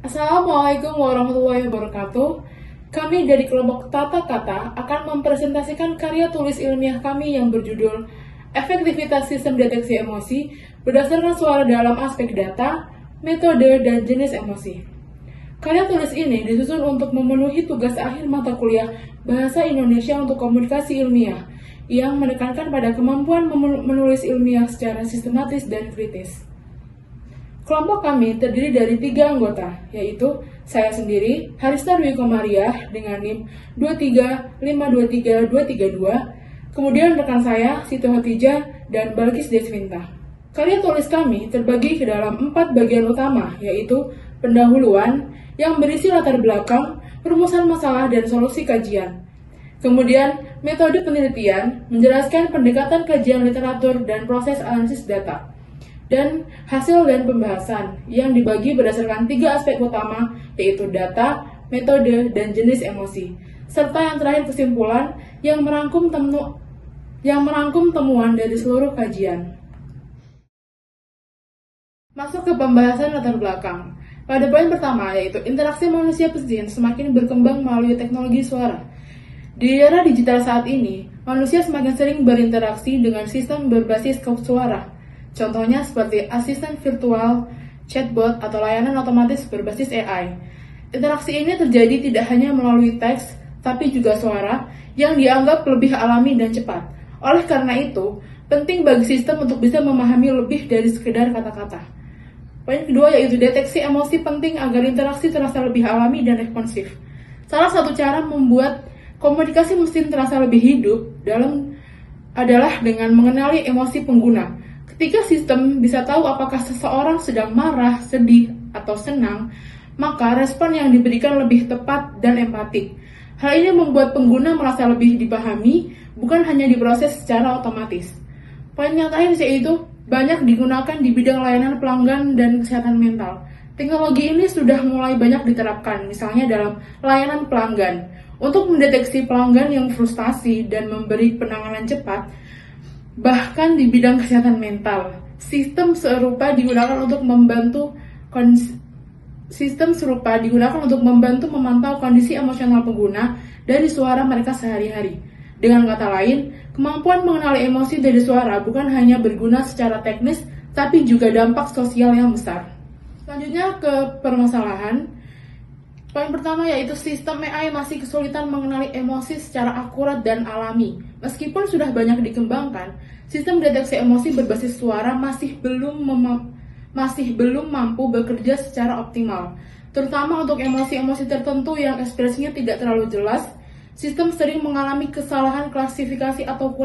Assalamualaikum warahmatullahi wabarakatuh. Kami dari kelompok Tata Kata akan mempresentasikan karya tulis ilmiah kami yang berjudul Efektivitas Sistem Deteksi Emosi berdasarkan suara dalam aspek data, metode, dan jenis emosi. Karya tulis ini disusun untuk memenuhi tugas akhir mata kuliah Bahasa Indonesia untuk Komunikasi Ilmiah yang menekankan pada kemampuan menulis ilmiah secara sistematis dan kritis. Kelompok kami terdiri dari 3 anggota, yaitu saya sendiri, Haristar Dwi Komariah dengan NIM 235233232, kemudian rekan saya, Sito Hotija, dan Balkis Desvinta. Karya tulis kami terbagi ke dalam 4 bagian utama, yaitu pendahuluan, yang berisi latar belakang, perumusan masalah, dan solusi kajian. Kemudian, metode penelitian, menjelaskan pendekatan kajian literatur dan proses analisis data. Dan hasil dan pembahasan yang dibagi berdasarkan 3 aspek utama, yaitu data, metode, dan jenis emosi, serta yang terakhir kesimpulan yang merangkum temuan dari seluruh kajian. Masuk ke pembahasan latar belakang. Pada poin pertama, yaitu interaksi manusia pesisir semakin berkembang melalui teknologi suara. Di era digital saat ini, manusia semakin sering berinteraksi dengan sistem berbasis suara. Contohnya seperti asisten virtual, chatbot, atau layanan otomatis berbasis AI. Interaksi ini terjadi tidak hanya melalui teks, tapi juga suara yang dianggap lebih alami dan cepat. Oleh karena itu, penting bagi sistem untuk bisa memahami lebih dari sekedar kata-kata. Poin kedua yaitu deteksi emosi penting agar interaksi terasa lebih alami dan responsif. Salah satu cara membuat komunikasi mesin terasa lebih hidup adalah dengan mengenali emosi pengguna. Ketika sistem bisa tahu apakah seseorang sedang marah, sedih, atau senang, maka respon yang diberikan lebih tepat dan empatik. Hal ini membuat pengguna merasa lebih dipahami, bukan hanya diproses secara otomatis. Poin yang terakhir yaitu banyak digunakan di bidang layanan pelanggan dan kesehatan mental. Teknologi ini sudah mulai banyak diterapkan, misalnya dalam layanan pelanggan, untuk mendeteksi pelanggan yang frustasi dan memberi penanganan cepat. Bahkan di bidang kesehatan mental, sistem serupa digunakan untuk membantu memantau kondisi emosional pengguna dari suara mereka sehari-hari. Dengan kata lain, kemampuan mengenali emosi dari suara bukan hanya berguna secara teknis, tapi juga dampak sosial yang besar. Selanjutnya ke permasalahan. Poin pertama yaitu sistem AI masih kesulitan mengenali emosi secara akurat dan alami. Meskipun sudah banyak dikembangkan, sistem deteksi emosi berbasis suara masih belum mampu bekerja secara optimal. Terutama untuk emosi-emosi tertentu yang ekspresinya tidak terlalu jelas, sistem sering mengalami kesalahan klasifikasi atau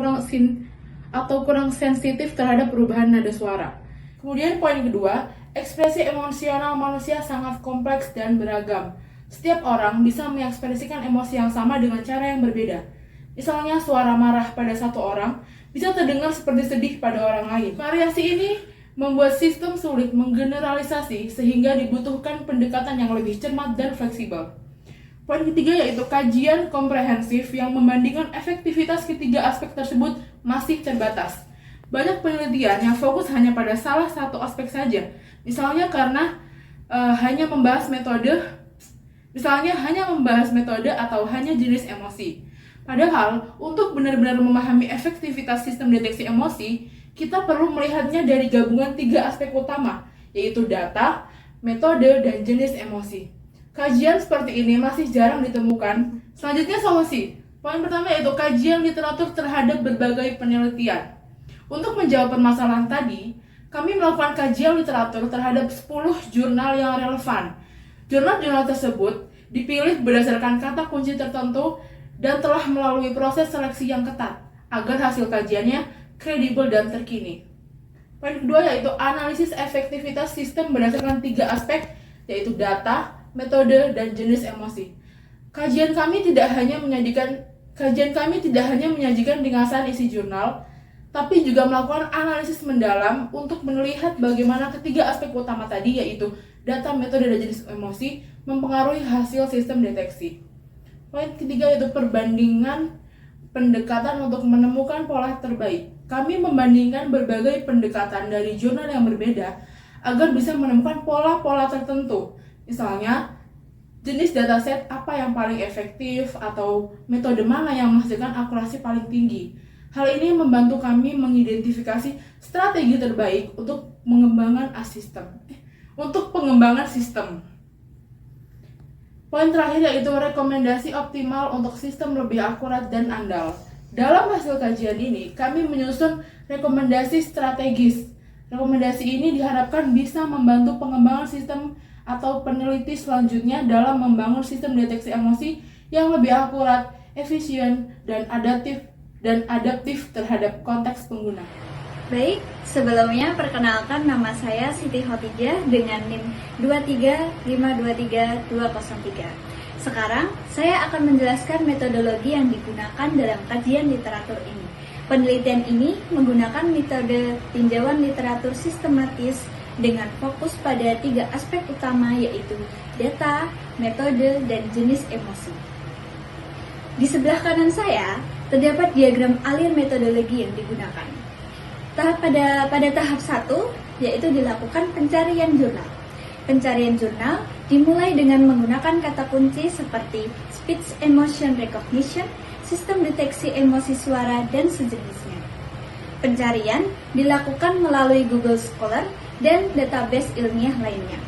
kurang sensitif terhadap perubahan nada suara. Kemudian poin kedua, ekspresi emosional manusia sangat kompleks dan beragam. Setiap orang bisa mengekspresikan emosi yang sama dengan cara yang berbeda. Misalnya suara marah pada satu orang bisa terdengar seperti sedih pada orang lain. Variasi ini membuat sistem sulit menggeneralisasi sehingga dibutuhkan pendekatan yang lebih cermat dan fleksibel. Poin ketiga yaitu kajian komprehensif yang membandingkan efektivitas ketiga aspek tersebut masih terbatas. Banyak penelitian yang fokus hanya pada salah satu aspek saja, misalnya hanya membahas metode atau hanya jenis emosi. Padahal, untuk benar-benar memahami efektivitas sistem deteksi emosi, kita perlu melihatnya dari gabungan 3 aspek utama, yaitu data, metode, dan jenis emosi. Kajian seperti ini masih jarang ditemukan. Selanjutnya solusi. Poin pertama yaitu kajian literatur terhadap berbagai penelitian. Untuk menjawab permasalahan tadi, kami melakukan kajian literatur terhadap 10 jurnal yang relevan. Jurnal-jurnal tersebut dipilih berdasarkan kata kunci tertentu dan telah melalui proses seleksi yang ketat agar hasil kajiannya kredibel dan terkini. Poin kedua yaitu analisis efektivitas sistem berdasarkan 3 aspek, yaitu data, metode, dan jenis emosi. Kajian kami tidak hanya menyajikan ringkasan isi jurnal, tapi juga melakukan analisis mendalam untuk melihat bagaimana ketiga aspek utama tadi, yaitu data, metode, dan jenis emosi, mempengaruhi hasil sistem deteksi. Poin ketiga yaitu perbandingan pendekatan untuk menemukan pola terbaik. Kami membandingkan berbagai pendekatan dari jurnal yang berbeda agar bisa menemukan pola-pola tertentu. Misalnya, jenis dataset apa yang paling efektif atau metode mana yang menghasilkan akurasi paling tinggi. Hal ini membantu kami mengidentifikasi strategi terbaik untuk pengembangan sistem. Poin terakhir yaitu rekomendasi optimal untuk sistem lebih akurat dan andal. Dalam hasil kajian ini, kami menyusun rekomendasi strategis. Rekomendasi ini diharapkan bisa membantu pengembangan sistem atau peneliti selanjutnya dalam membangun sistem deteksi emosi yang lebih akurat, efisien, dan adaptif terhadap konteks pengguna. Baik, sebelumnya perkenalkan nama saya Siti Khotijah dengan NIM 23523-203. Sekarang saya akan menjelaskan metodologi yang digunakan dalam kajian literatur ini. Penelitian ini menggunakan metode tinjauan literatur sistematis dengan fokus pada 3 aspek utama yaitu data, metode, dan jenis emosi. Di sebelah kanan saya terdapat diagram alir metodologi yang digunakan. Pada tahap 1 yaitu dilakukan pencarian jurnal. Pencarian jurnal dimulai dengan menggunakan kata kunci seperti speech emotion recognition, sistem deteksi emosi suara, dan sejenisnya. Pencarian dilakukan melalui Google Scholar dan database ilmiah lainnya.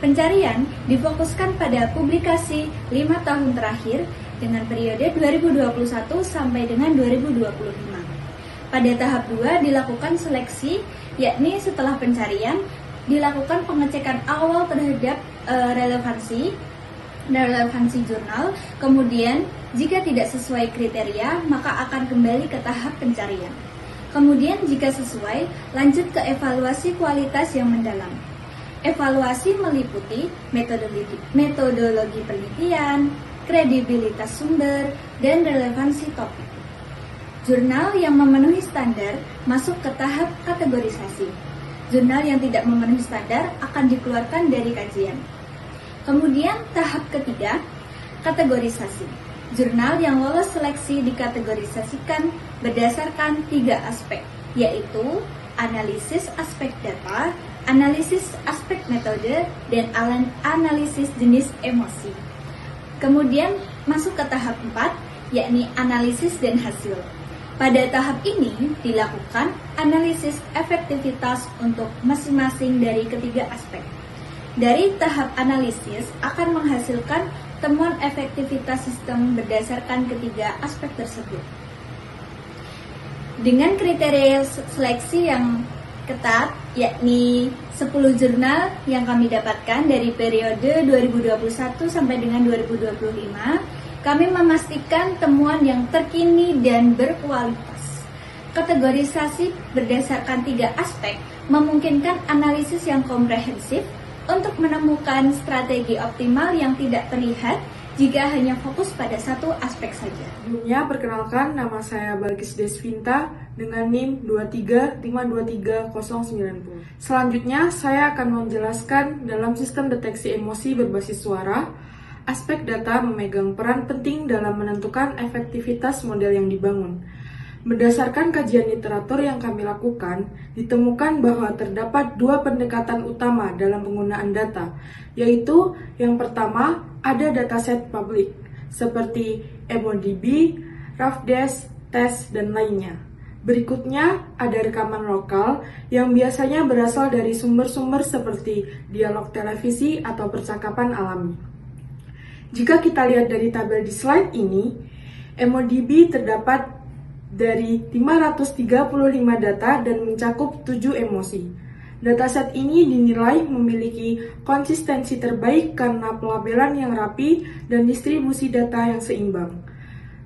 Pencarian difokuskan pada publikasi 5 tahun terakhir dengan periode 2021 sampai dengan 2025. Pada tahap 2 dilakukan seleksi, yakni setelah pencarian dilakukan pengecekan awal terhadap relevansi jurnal. Kemudian jika tidak sesuai kriteria maka akan kembali ke tahap pencarian. Kemudian jika sesuai, lanjut ke evaluasi kualitas yang mendalam. Evaluasi meliputi metodologi penelitian, kredibilitas sumber, dan relevansi topik. Jurnal yang memenuhi standar masuk ke tahap kategorisasi. Jurnal yang tidak memenuhi standar akan dikeluarkan dari kajian. Kemudian tahap ketiga, kategorisasi. Jurnal yang lolos seleksi dikategorisasikan berdasarkan 3 aspek, yaitu analisis aspek data, analisis aspek metode, dan analisis jenis emosi. Kemudian masuk ke tahap 4, yakni analisis dan hasil. Pada tahap ini dilakukan analisis efektivitas untuk masing-masing dari ketiga aspek. Dari tahap analisis akan menghasilkan temuan efektivitas sistem berdasarkan ketiga aspek tersebut. Dengan kriteria seleksi yang ketat, yakni 10 jurnal yang kami dapatkan dari periode 2021 sampai dengan 2025, kami memastikan temuan yang terkini dan berkualitas. Kategorisasi berdasarkan 3 aspek memungkinkan analisis yang komprehensif untuk menemukan strategi optimal yang tidak terlihat jika hanya fokus pada satu aspek saja. Sebelumnya, perkenalkan, nama saya Balkis Desvinta dengan NIM 23523-090. Selanjutnya, saya akan menjelaskan dalam sistem deteksi emosi berbasis suara, aspek data memegang peran penting dalam menentukan efektivitas model yang dibangun. Berdasarkan kajian literatur yang kami lakukan, ditemukan bahwa terdapat 2 pendekatan utama dalam penggunaan data, yaitu yang pertama ada dataset publik, seperti EmoDB, RAFDES, TES, dan lainnya. Berikutnya ada rekaman lokal yang biasanya berasal dari sumber-sumber seperti dialog televisi atau percakapan alami. Jika kita lihat dari tabel di slide ini, EmoDB terdapat dari 535 data dan mencakup 7 emosi. Dataset ini dinilai memiliki konsistensi terbaik karena pelabelan yang rapi dan distribusi data yang seimbang.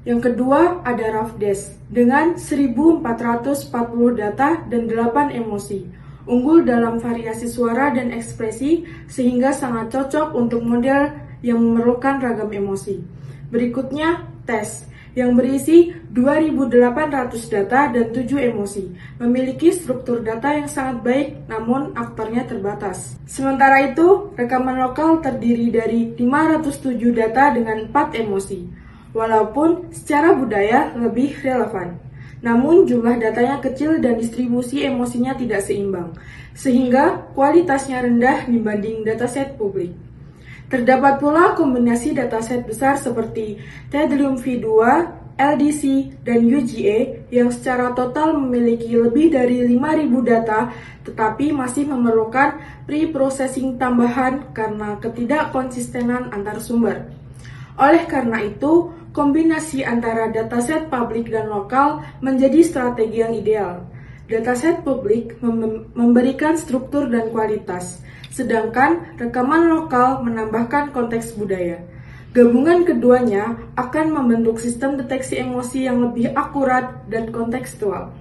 Yang kedua ada RAFDES dengan 1440 data dan 8 emosi. Unggul dalam variasi suara dan ekspresi sehingga sangat cocok untuk model yang memerlukan ragam emosi. Berikutnya, TES yang berisi 2.800 data dan 7 emosi, memiliki struktur data yang sangat baik namun aktornya terbatas. Sementara itu, rekaman lokal terdiri dari 507 data dengan 4 emosi, walaupun secara budaya lebih relevan. Namun jumlah datanya kecil dan distribusi emosinya tidak seimbang, sehingga kualitasnya rendah dibanding dataset publik. Terdapat pula kombinasi dataset besar seperti Tedrium V2, LDC, dan UGA yang secara total memiliki lebih dari 5.000 data tetapi masih memerlukan pre-processing tambahan karena ketidakkonsistenan antar sumber. Oleh karena itu, kombinasi antara dataset publik dan lokal menjadi strategi yang ideal. Dataset publik memberikan struktur dan kualitas, sedangkan rekaman lokal menambahkan konteks budaya. Gabungan keduanya akan membentuk sistem deteksi emosi yang lebih akurat dan kontekstual.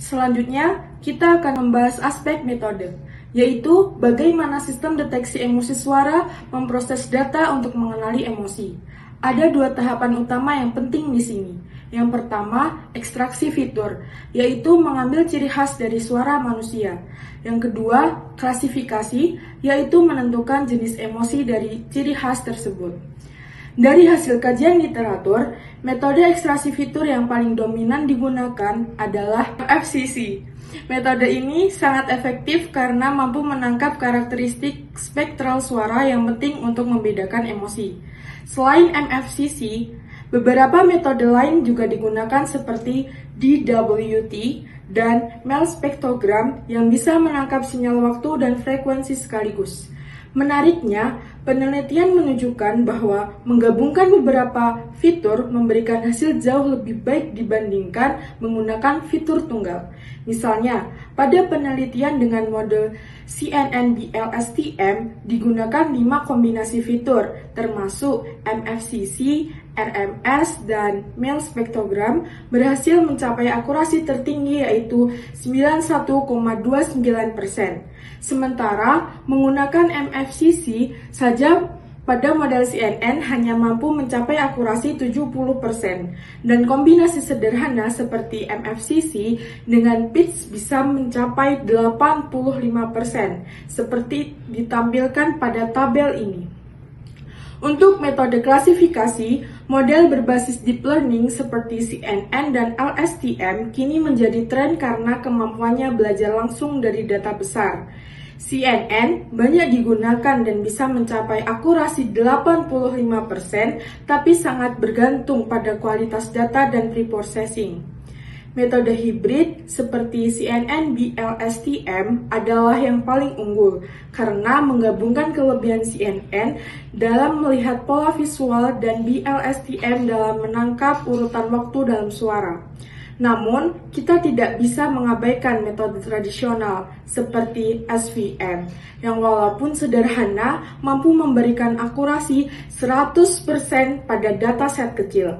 Selanjutnya, kita akan membahas aspek metode, yaitu bagaimana sistem deteksi emosi suara memproses data untuk mengenali emosi. Ada dua tahapan utama yang penting di sini. Yang pertama, ekstraksi fitur, yaitu mengambil ciri khas dari suara manusia. Yang kedua, klasifikasi, yaitu menentukan jenis emosi dari ciri khas tersebut. Dari hasil kajian literatur, metode ekstraksi fitur yang paling dominan digunakan adalah MFCC. Metode ini sangat efektif karena mampu menangkap karakteristik spektral suara yang penting untuk membedakan emosi. Selain MFCC, beberapa metode lain juga digunakan seperti DWT dan Mel spektrogram yang bisa menangkap sinyal waktu dan frekuensi sekaligus. Menariknya, penelitian menunjukkan bahwa menggabungkan beberapa fitur memberikan hasil jauh lebih baik dibandingkan menggunakan fitur tunggal. Misalnya, pada penelitian dengan mode CNN-BLSTM digunakan 5 kombinasi fitur, termasuk MFCC, RMS, dan Mel spektrogram berhasil mencapai akurasi tertinggi yaitu 91,29%. Sementara menggunakan MFCC saja pada model CNN hanya mampu mencapai akurasi 70% dan kombinasi sederhana seperti MFCC dengan pitch bisa mencapai 85% seperti ditampilkan pada tabel ini. Untuk metode klasifikasi, model berbasis deep learning seperti CNN dan LSTM kini menjadi tren karena kemampuannya belajar langsung dari data besar. CNN banyak digunakan dan bisa mencapai akurasi 85%, tapi sangat bergantung pada kualitas data dan preprocessing. Metode hibrid seperti CNN-BLSTM adalah yang paling unggul karena menggabungkan kelebihan CNN dalam melihat pola visual dan BLSTM dalam menangkap urutan waktu dalam suara. Namun, kita tidak bisa mengabaikan metode tradisional seperti SVM yang walaupun sederhana mampu memberikan akurasi 100% pada dataset kecil.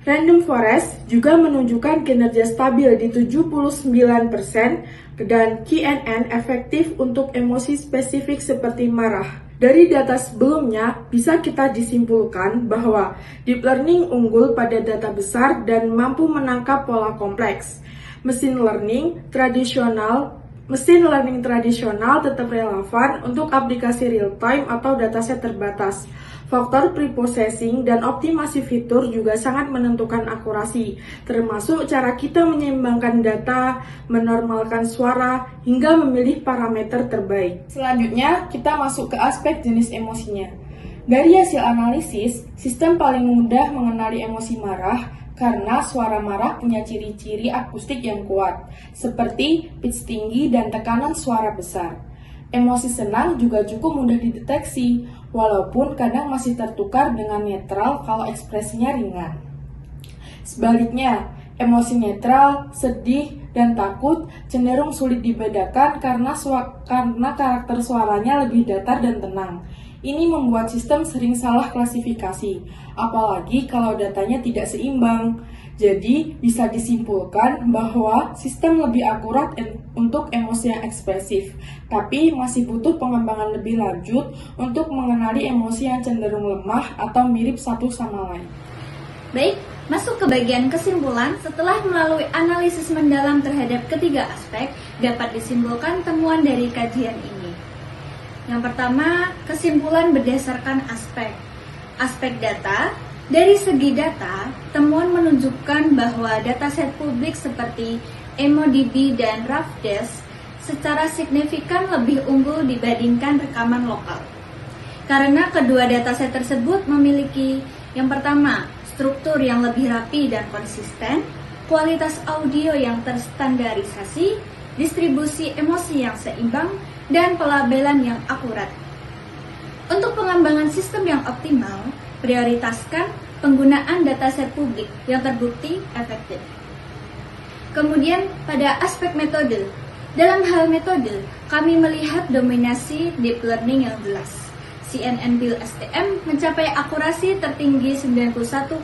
Random Forest juga menunjukkan kinerja stabil di 79% dan KNN efektif untuk emosi spesifik seperti marah. Dari data sebelumnya, bisa kita disimpulkan bahwa deep learning unggul pada data besar dan mampu menangkap pola kompleks. Mesin learning tradisional tetap relevan untuk aplikasi real-time atau dataset terbatas. Faktor preprocessing dan optimasi fitur juga sangat menentukan akurasi, termasuk cara kita menyeimbangkan data, menormalkan suara, hingga memilih parameter terbaik. Selanjutnya, kita masuk ke aspek jenis emosinya. Dari hasil analisis, sistem paling mudah mengenali emosi marah karena suara marah punya ciri-ciri akustik yang kuat, seperti pitch tinggi dan tekanan suara besar. Emosi senang juga cukup mudah dideteksi, walaupun kadang masih tertukar dengan netral kalau ekspresinya ringan. Sebaliknya, emosi netral, sedih, dan takut cenderung sulit dibedakan karena karakter suaranya lebih datar dan tenang. Ini membuat sistem sering salah klasifikasi, apalagi kalau datanya tidak seimbang. Jadi, bisa disimpulkan bahwa sistem lebih akurat untuk emosi yang ekspresif, tapi masih butuh pengembangan lebih lanjut untuk mengenali emosi yang cenderung lemah atau mirip satu sama lain. Baik, masuk ke bagian kesimpulan. Setelah melalui analisis mendalam terhadap ketiga aspek, dapat disimpulkan temuan dari kajian ini. Yang pertama, kesimpulan berdasarkan aspek data. Dari segi data, temuan menunjukkan bahwa dataset publik seperti EmoDB dan RAFDES secara signifikan lebih unggul dibandingkan rekaman lokal. Karena kedua dataset tersebut memiliki yang pertama, struktur yang lebih rapi dan konsisten, kualitas audio yang terstandarisasi, distribusi emosi yang seimbang, dan pelabelan yang akurat. Untuk pengembangan sistem yang optimal, prioritaskan penggunaan dataset publik yang terbukti efektif. Kemudian pada aspek metode, dalam hal metode, kami melihat dominasi deep learning yang jelas. CNN Pil STM mencapai akurasi tertinggi 91,29%.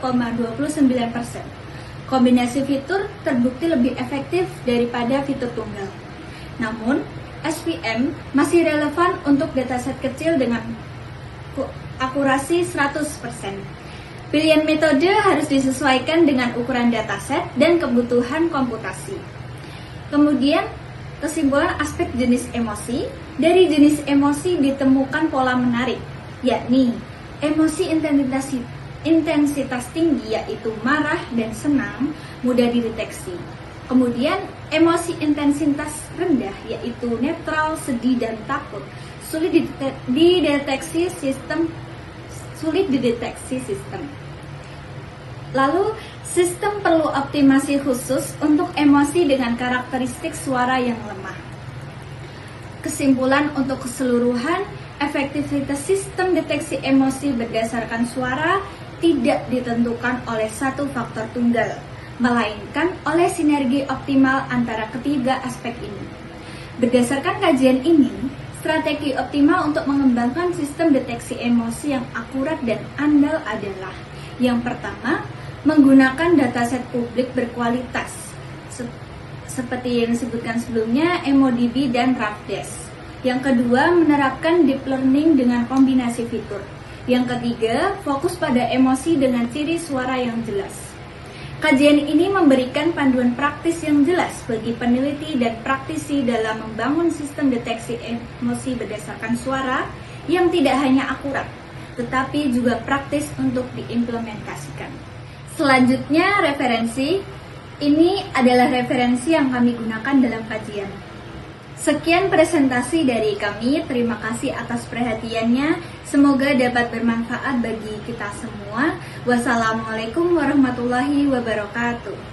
Kombinasi fitur terbukti lebih efektif daripada fitur tunggal. Namun, SVM masih relevan untuk dataset kecil dengan akurasi 100%. Pilihan metode harus disesuaikan dengan ukuran dataset dan kebutuhan komputasi. Kemudian, kesimpulan aspek jenis emosi. Dari jenis emosi ditemukan pola menarik, yakni emosi intensitas tinggi yaitu marah dan senang mudah dideteksi. Kemudian emosi intensitas rendah yaitu netral, sedih dan takut sulit dideteksi sistem. Lalu sistem perlu optimasi khusus untuk emosi dengan karakteristik suara yang lemah. Kesimpulan untuk keseluruhan, efektivitas sistem deteksi emosi berdasarkan suara tidak ditentukan oleh satu faktor tunggal, melainkan oleh sinergi optimal antara ketiga aspek ini. Berdasarkan kajian ini, strategi optimal untuk mengembangkan sistem deteksi emosi yang akurat dan andal adalah: yang pertama, menggunakan dataset publik berkualitas seperti yang disebutkan sebelumnya, EmoDB dan RAFDES. Yang kedua, menerapkan deep learning dengan kombinasi fitur. Yang ketiga, fokus pada emosi dengan ciri suara yang jelas. Kajian ini memberikan panduan praktis yang jelas bagi peneliti dan praktisi dalam membangun sistem deteksi emosi berdasarkan suara yang tidak hanya akurat, tetapi juga praktis untuk diimplementasikan. Selanjutnya, referensi. Ini adalah referensi yang kami gunakan dalam kajian. Sekian presentasi dari kami, terima kasih atas perhatiannya. Semoga dapat bermanfaat bagi kita semua. Wassalamualaikum warahmatullahi wabarakatuh.